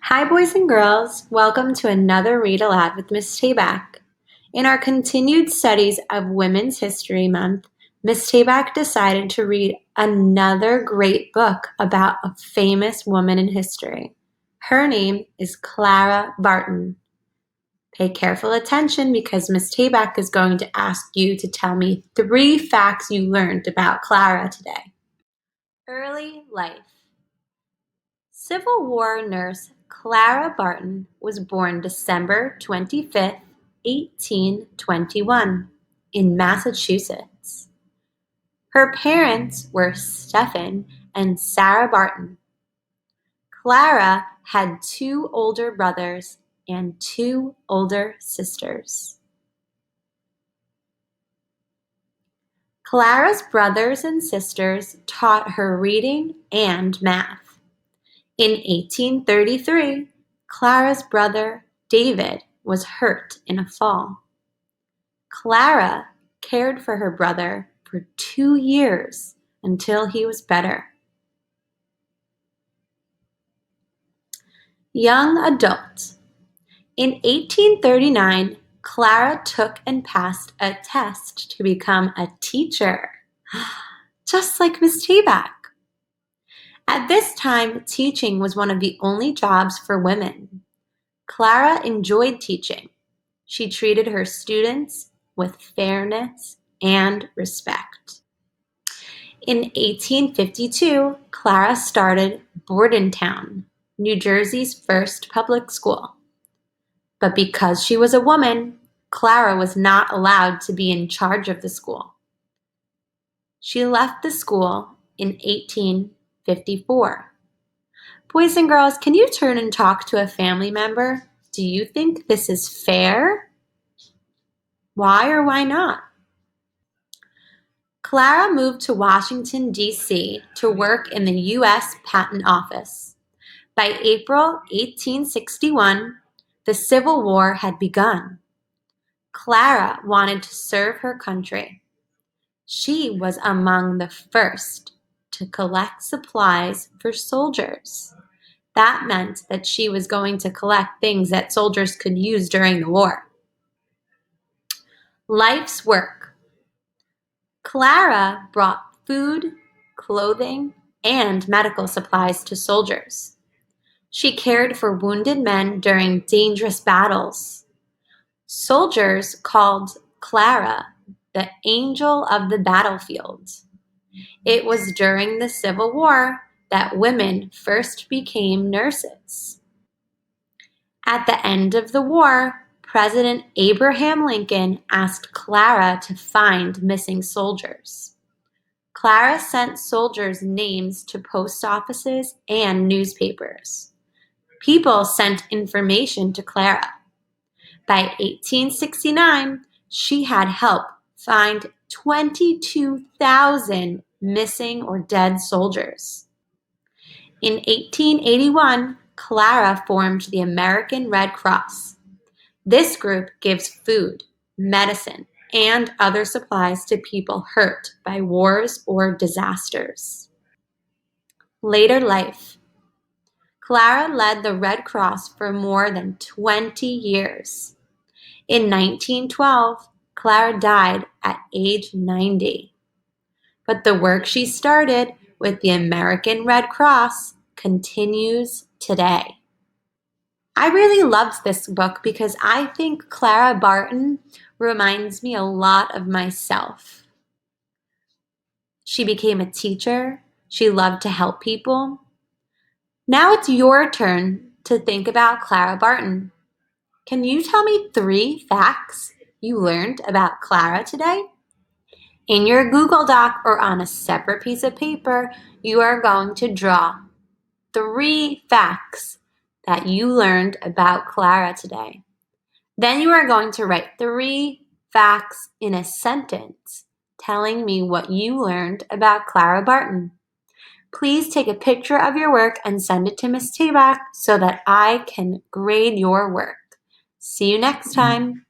Hi, boys and girls. Welcome to another Read Aloud with Miss Tabak. In our continued studies of Women's History Month, Miss Tabak decided to read another great book about a famous woman in history. Her name is Clara Barton. Pay careful attention because Miss Tabak is going to ask you to tell me 3 facts you learned about Clara today. Early life. Civil War nurse Clara Barton was born December 25th, 1821, in Massachusetts. Her parents were Stephen and Sarah Barton. Clara had 2 older brothers and 2 older sisters. Clara's brothers and sisters taught her reading and math. In 1833, Clara's brother, David, was hurt in a fall. Clara cared for her brother for 2 years until he was better. Young adult. In 1839, Clara took and passed a test to become a teacher, just like Miss Tabak. At this time, teaching was one of the only jobs for women. Clara enjoyed teaching. She treated her students with fairness and respect. In 1852, Clara started Bordentown, New Jersey's first public school. But because she was a woman, Clara was not allowed to be in charge of the school. She left the school in 1854. Boys and girls, can you turn and talk to a family member? Do you think this is fair? Why or why not? Clara moved to Washington, D.C. to work in the U.S. Patent Office. By April 1861, the Civil War had begun. Clara wanted to serve her country. She was among the first to collect supplies for soldiers. That meant that she was going to collect things that soldiers could use during the war. Life's work. Clara brought food, clothing, and medical supplies to soldiers. She cared for wounded men during dangerous battles. Soldiers called Clara the angel of the battlefield. It was during the Civil War that women first became nurses. At the end of the war, President Abraham Lincoln asked Clara to find missing soldiers. Clara sent soldiers' names to post offices and newspapers. People sent information to Clara. By 1869, she had helped find 22,000 missing or dead soldiers. In 1881, Clara formed the American Red Cross. This group gives food, medicine, and other supplies to people hurt by wars or disasters. Later life. Clara led the Red Cross for more than 20 years. In 1912, Clara died at age 90. But the work she started with the American Red Cross continues today. I really loved this book because I think Clara Barton reminds me a lot of myself. She became a teacher. She loved to help people. Now it's your turn to think about Clara Barton. Can you tell me 3 facts you learned about Clara today? In your Google Doc or on a separate piece of paper, you are going to draw 3 facts that you learned about Clara today. Then you are going to write 3 facts in a sentence telling me what you learned about Clara Barton. Please take a picture of your work and send it to Miss Tabak so that I can grade your work. See you next time.